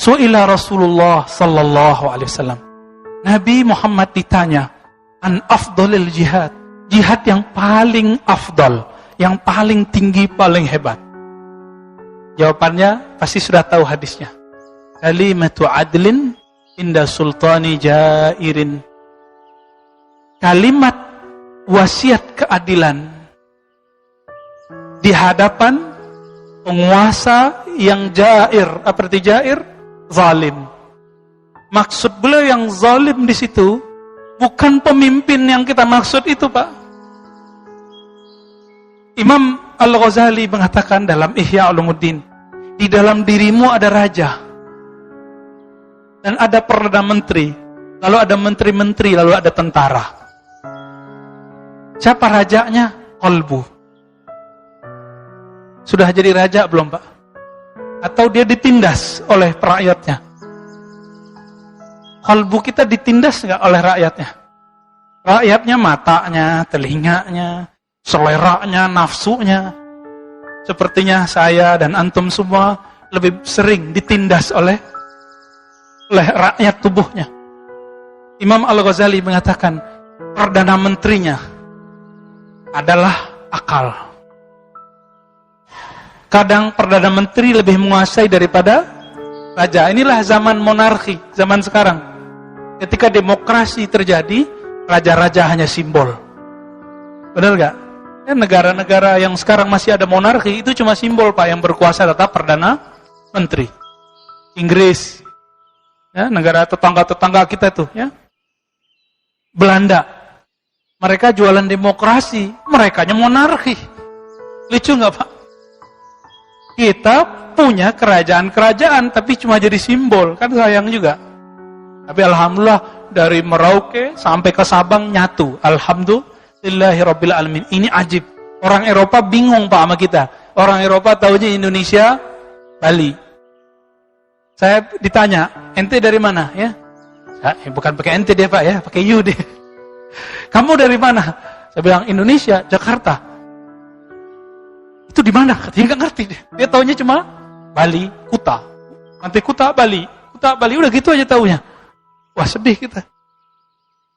Su'ila Rasulullah sallallahu alaihi wasallam. Nabi Muhammad ditanya, an afdalil jihad. Jihad yang paling afdal, yang paling tinggi, paling hebat. Jawabannya pasti sudah tahu hadisnya. Kalimatu adlin inda sultani jairin. Kalimat wasiat keadilan di hadapan penguasa yang jair. Apa arti jair? Zalim. Maksud beliau yang zalim di situ bukan pemimpin yang kita maksud itu, Pak. Imam Al-Ghazali mengatakan dalam Ihya Ulumuddin, di dalam dirimu ada raja dan ada perdana menteri, lalu ada menteri-menteri, lalu ada tentara. Siapa rajanya? Qalbu. Sudah jadi raja belum, Pak? Atau dia ditindas oleh rakyatnya? Qalbu kita ditindas nggak oleh rakyatnya? Rakyatnya matanya, telinganya, seleranya, nafsunya. Sepertinya saya dan antum semua lebih sering ditindas oleh rakyat tubuhnya. Imam Al-Ghazali mengatakan, perdana menterinya adalah akal. Kadang perdana menteri lebih menguasai daripada raja. Inilah zaman monarki, zaman sekarang. Ketika demokrasi terjadi, raja-raja hanya simbol. Benar gak? Negara-negara yang sekarang masih ada monarki, itu cuma simbol, Pak. Yang berkuasa tetap perdana menteri. Inggris, ya, negara tetangga-tetangga kita tuh, ya. Belanda, mereka jualan demokrasi, merekanya monarki. Lucu gak, Pak? Kita punya kerajaan-kerajaan, tapi cuma jadi simbol, kan sayang juga. Tapi alhamdulillah dari Merauke sampai ke Sabang nyatu. Alhamdulillahirabbil alamin. Ini ajib. Orang Eropa bingung, Pak, sama kita. Orang Eropa taunya Indonesia, Bali. Saya ditanya, ente dari mana, ya? Bukan pakai ente deh, Pak, ya, pakai you deh. Kamu dari mana? Saya bilang Indonesia, Jakarta. Itu di mana? Katanya nggak ngerti deh. Dia taunya cuma Bali, Kuta. Nanti Kuta, Bali, udah gitu aja taunya. Wah, sedih kita.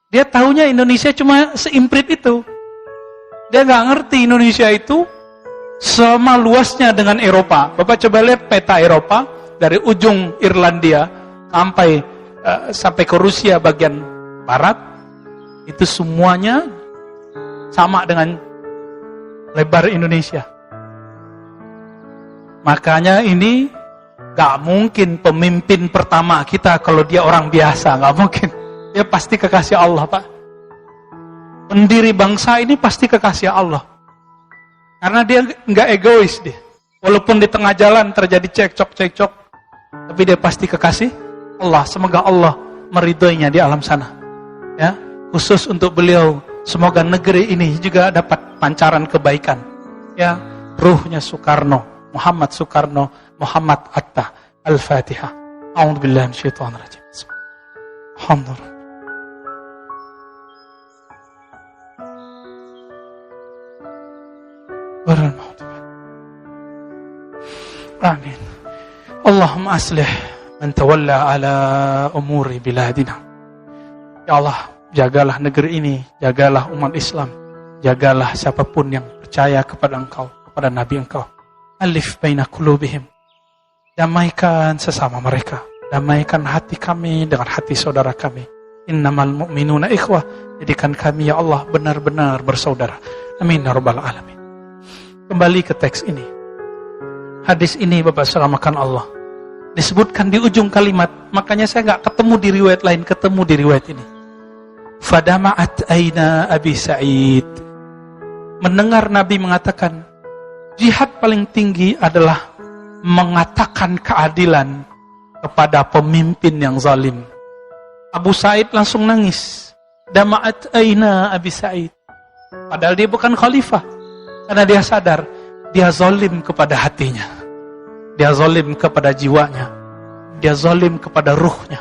Dia taunya Indonesia cuma seimprit itu. Dia nggak ngerti Indonesia itu sama luasnya dengan Eropa. Bapak coba lihat peta Eropa dari ujung Irlandia sampai ke Rusia bagian barat, itu semuanya sama dengan lebar Indonesia. Makanya ini gak mungkin pemimpin pertama kita kalau dia orang biasa, gak mungkin. Dia pasti kekasih Allah, Pak. Pendiri bangsa ini pasti kekasih Allah. Karena dia gak egois dia. Walaupun di tengah jalan terjadi cekcok, tapi dia pasti kekasih Allah. Semoga Allah meridhoinya di alam sana. Ya, khusus untuk beliau, semoga negeri ini juga dapat pancaran kebaikan. Ya, ruhnya Soekarno, Muhammad Soekarno, Muhammad Atta. Al-Fatihah. A'udzubillahi minasyaitonir rajim. Alhamdulillah. Amin. Allahumma aslih man tawalla ala umuri biladina. Ya Allah, jagalah negeri ini, jagalah umat Islam, jagalah siapapun yang percaya kepada Engkau, kepada Nabi Engkau. Alif baina qulubihim. Damaikan sesama mereka. Damaikan hati kami dengan hati saudara kami. Innamal mu'minuna ikhwah. Jadikan kami, ya Allah, benar-benar bersaudara. Amin ya rabbal alamin. Kembali ke teks ini. Hadis ini, Bapak selamatkan Allah, disebutkan di ujung kalimat. Makanya saya gak ketemu di riwayat lain, ketemu di riwayat ini. Fadama'at aina Abi Sa'id. Mendengar Nabi mengatakan, jihad paling tinggi adalah mengatakan keadilan kepada pemimpin yang zalim. Abu Sa'id langsung nangis. Dama'at aina Abi Sa'id. Padahal dia bukan khalifah. Karena dia sadar, dia zalim kepada hatinya. Dia zalim kepada jiwanya. Dia zalim kepada ruhnya.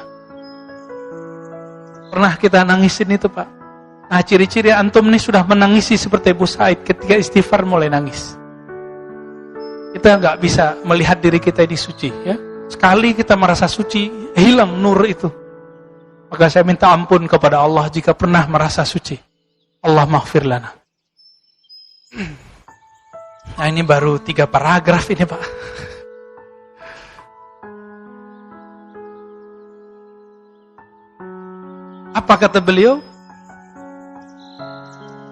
Pernah kita nangisin itu, Pak? Nah, ciri-ciri antum ini sudah menangisi seperti Abu Sa'id ketika istighfar mulai nangis. Kita nggak bisa melihat diri kita ini suci, ya. Sekali kita merasa suci, hilang nur itu. Maka saya minta ampun kepada Allah jika pernah merasa suci. Allah maghfir lana. Nah, ini baru 3 paragraf ini, Pak. Apa kata beliau?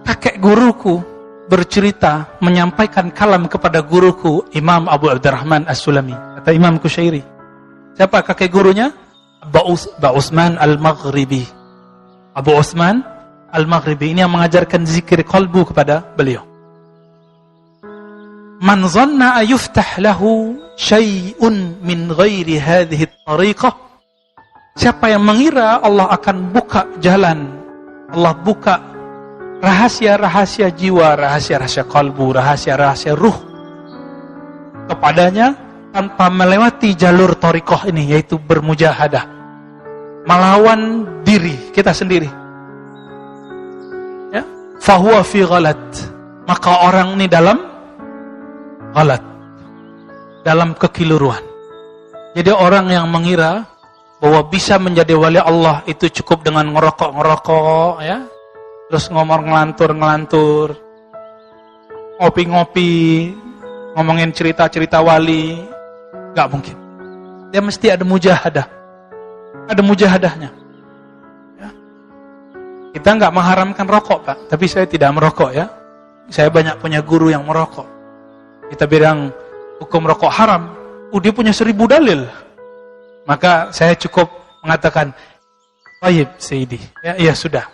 Kakek guruku bercerita, menyampaikan kalam kepada guruku Imam Abu Abdurrahman As-Sulami. Kata Imam Kusyairi. Siapa kakek gurunya? Abu Utsman Al-Maghribi. Abu Utsman Al-Maghribi ini yang mengajarkan zikir qalbu kepada beliau. Man zanna ayuftah lahu syai'un min ghairi hadhihi at-tariqah. Siapa yang mengira Allah akan buka jalan, Allah buka rahasia-rahasia jiwa, rahasia-rahasia qalbu, rahasia-rahasia ruh kepadanya tanpa melewati jalur thariqah ini, yaitu bermujahadah, melawan diri kita sendiri. Ya, fahuwa fi ghalat. Maka orang ini dalam ghalat, dalam kekeliruan. Jadi orang yang mengira bahwa bisa menjadi wali Allah itu cukup dengan ngerokok-ngerokok, ya, terus ngomong ngelantur-ngelantur, ngopi-ngopi, ngomongin cerita-cerita wali, gak mungkin. Dia mesti ada mujahadah, ada mujahadahnya. Ya. Kita gak mengharamkan rokok, Pak, tapi saya tidak merokok, ya. Saya banyak punya guru yang merokok. Kita bilang hukum rokok haram, dia punya 1000 dalil. Maka saya cukup mengatakan, baik Sayyidi, ya, iya sudah.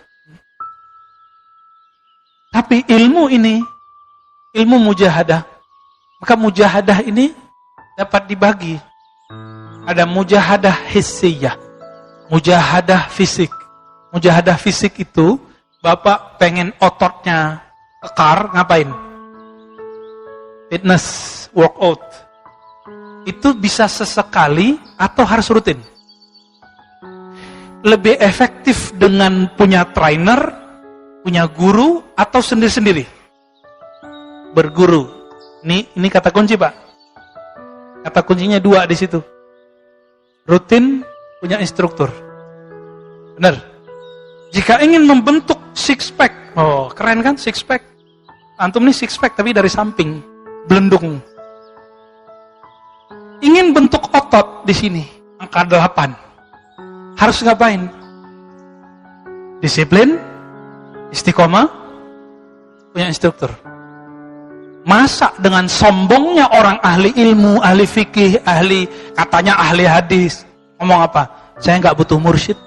Tapi ilmu ini, ilmu mujahadah, maka mujahadah ini dapat dibagi. Ada mujahadah hissiyah, mujahadah fisik. Mujahadah fisik itu, Bapak pengen ototnya kekar, ngapain? Fitness, workout. Itu bisa sesekali atau harus rutin? Lebih efektif dengan punya trainer, punya guru, atau sendiri-sendiri? Berguru. Ini kata kunci, Pak. Kata kuncinya 2 di situ. Rutin, punya instruktur. Benar. Jika ingin membentuk six pack, oh keren kan six pack? Antum ini six pack tapi dari samping, belendung. Ingin bentuk otot di sini, angka 8. Harus ngapain? Disiplin, istiqomah, punya instruktur. Masa dengan sombongnya orang ahli ilmu, ahli fikih, katanya ahli hadis, ngomong apa? Saya nggak butuh mursyid.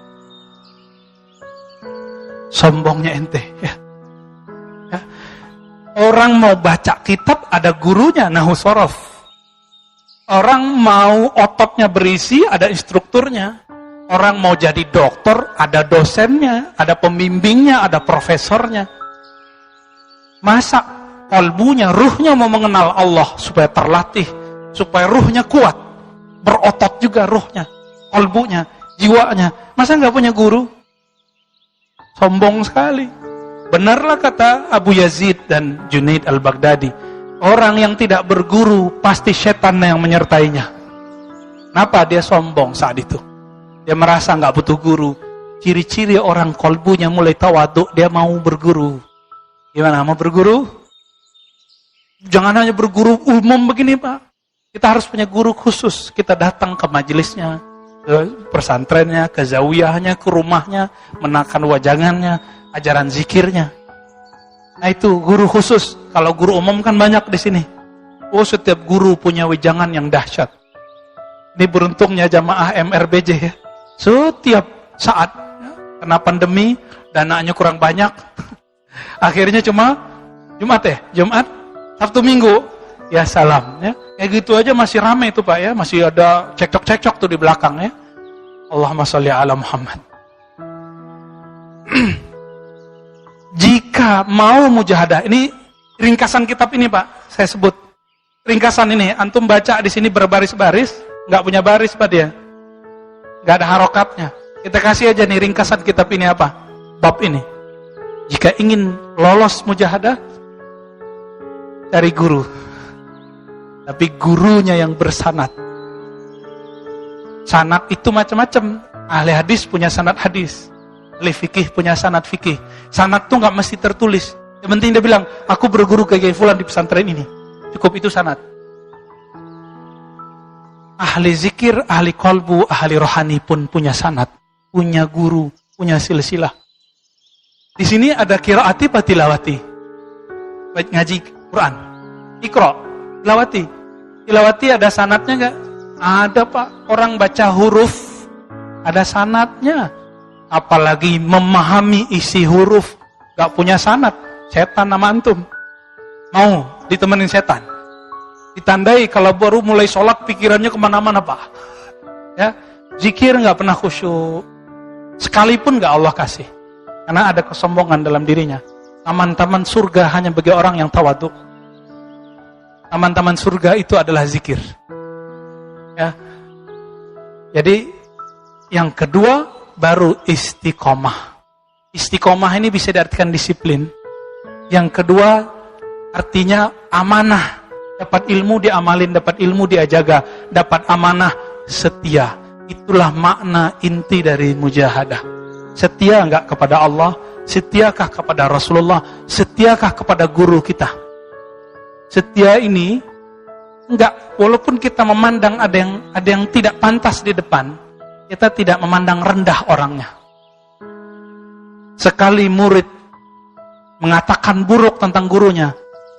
Sombongnya ente. Ya. Ya. Orang mau baca kitab ada gurunya, nahu sorof. Orang mau ototnya berisi, ada instrukturnya. Orang mau jadi dokter, ada dosennya, ada pembimbingnya, ada profesornya. Masa kalbunya, ruhnya mau mengenal Allah supaya terlatih, supaya ruhnya kuat, berotot juga ruhnya, kalbunya, jiwanya. Masa nggak punya guru? Sombong sekali. Benarlah kata Abu Yazid dan Junaid al-Baghdadi. Orang yang tidak berguru, pasti setan yang menyertainya. Kenapa dia sombong saat itu? Dia merasa nggak butuh guru. Ciri-ciri orang kolbunya mulai tawaduk, dia mau berguru. Gimana, mau berguru? Jangan hanya berguru umum begini, Pak. Kita harus punya guru khusus. Kita datang ke majelisnya, ke pesantrennya, ke zawiyahnya, ke rumahnya, menakan wajangannya, ajaran zikirnya. Nah itu guru khusus. Kalau guru umum kan banyak di sini. Oh, setiap guru punya wejangan yang dahsyat. Ini beruntungnya jamaah MRBJ ya. Setiap saat ya, kena pandemi, dananya kurang banyak. Akhirnya cuma Jumat, Sabtu Minggu. Ya salam ya. Kayak gitu aja masih ramai itu Pak ya. Masih ada cekcok-cekcok tuh di belakang ya. Allahumma sholli ala Muhammad. Jika mau mujahadah, ini ringkasan kitab ini Pak, saya sebut. Ringkasan ini, antum baca di sini berbaris-baris, nggak punya baris Pak dia. Nggak ada harokatnya. Kita kasih aja nih ringkasan kitab ini apa? Bab ini. Jika ingin lolos mujahadah, cari guru. Tapi gurunya yang bersanad. Sanad itu macam-macam. Ahli hadis punya sanad hadis. Ahli fikih punya sanad fikih. Sanad tuh nggak mesti tertulis. Yang penting dia bilang, aku berguru ke Kiai Fulan di pesantren ini. Cukup itu sanad. Ahli zikir, ahli kolbu, ahli rohani pun punya sanad, punya guru, punya silsilah. Di sini ada qiraati apa tilawati? Baik ngaji Quran. Iqra, tilawati. Tilawati ada sanadnya enggak? Ada Pak, orang baca huruf ada sanadnya. Apalagi memahami isi huruf, enggak punya sanad. Setan nama antum. Mau ditemenin setan. Ditandai kalau baru mulai sholat pikirannya kemana-mana Pak. Ya, zikir nggak pernah khusyuk. Sekalipun nggak Allah kasih. Karena ada kesombongan dalam dirinya. Taman-taman surga hanya bagi orang yang tawadhu. Taman-taman surga itu adalah zikir. Ya. Jadi yang kedua baru istiqomah. Istiqomah ini bisa diartikan disiplin. Yang kedua artinya amanah. Dapat ilmu diamalin, dapat ilmu dia jaga, dapat amanah, setia. Itulah makna inti dari mujahadah. Setia enggak kepada Allah? Setiakah kepada Rasulullah? Setiakah kepada guru kita? Setia ini enggak, walaupun kita memandang ada yang tidak pantas di depan, kita tidak memandang rendah orangnya. Sekali murid mengatakan buruk tentang gurunya,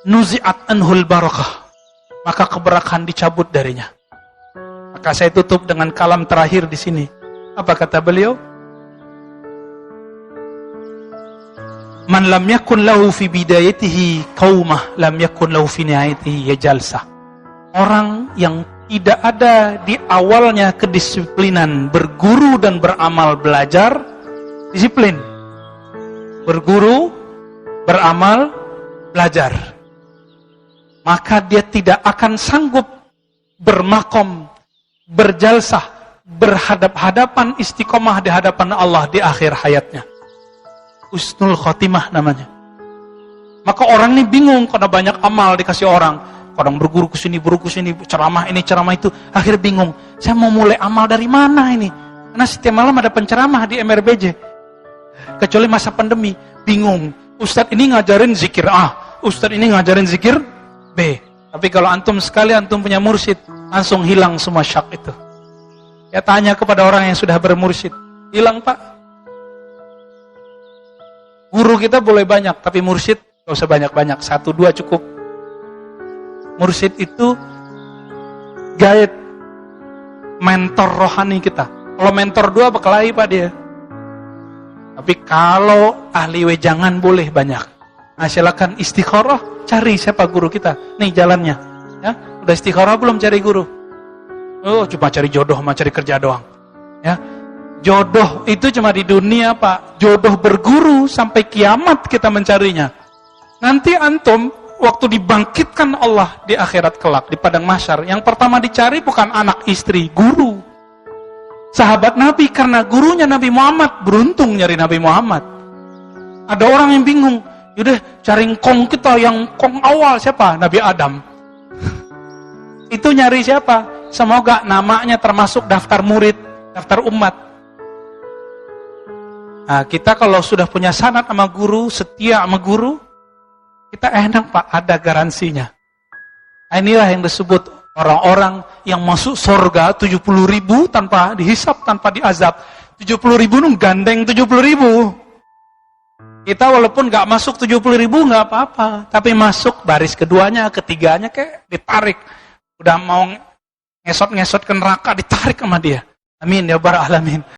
nuzi'at anhul barakah, maka keberkahan dicabut darinya. Maka saya tutup dengan kalam terakhir di sini. Apa kata beliau? Man lam yakun lahu fi bidayatihi qaumah, lam yakun lahu fi nihayatihi jalsah. Orang yang tidak ada di awalnya kedisiplinan berguru dan beramal belajar, disiplin. Berguru, beramal, belajar. Maka dia tidak akan sanggup bermakom, berjalsah, berhadap-hadapan istiqomah di hadapan Allah di akhir hayatnya. Husnul khotimah namanya. Maka orang ini bingung karena banyak amal dikasih orang. Kadang berguru ke sini, ceramah ini, ceramah itu. Akhirnya bingung, saya mau mulai amal dari mana ini? Karena setiap malam ada penceramah di MRBJ. Kecuali masa pandemi, bingung. Ustadz ini ngajarin zikir A, Ustadz ini ngajarin zikir B. Tapi kalau antum sekali antum punya mursyid, langsung hilang semua syak itu. Ya tanya kepada orang yang sudah bermursyid. Hilang Pak. Guru kita boleh banyak, tapi mursyid gak usah banyak-banyak. 1-2 cukup. Mursyid itu guide, mentor rohani kita. Kalau mentor 2 berkelahi Pak dia. Tapi kalau ahli wejangan boleh banyak. Nah silakan istikharah, cari siapa guru kita. Nih jalannya. Ya, udah istikharah belum cari guru? Oh, cuma cari jodoh, cuma cari kerja doang. Ya. Jodoh itu cuma di dunia, Pak. Jodoh berguru sampai kiamat kita mencarinya. Nanti antum waktu dibangkitkan Allah di akhirat kelak di padang mahsyar, yang pertama dicari bukan anak istri, guru. Sahabat Nabi karena gurunya Nabi Muhammad, beruntung nyari Nabi Muhammad. Ada orang yang bingung, yaudah cari kong kita, yang kong awal siapa? Nabi Adam. Itu nyari siapa? Semoga namanya termasuk daftar murid, daftar umat. Nah, kita kalau sudah punya sanad sama guru, setia sama guru, kita enak Pak, ada garansinya. Nah, inilah yang disebut orang-orang yang masuk surga 70.000 tanpa dihisap, tanpa diazab. 70.000 itu gandeng 70.000. Kita walaupun gak masuk 70.000 gak apa-apa, tapi masuk baris keduanya, ketiganya kayak ditarik. Udah mau ngesot-ngesot ke neraka, ditarik sama dia. Amin ya rabbal alamin.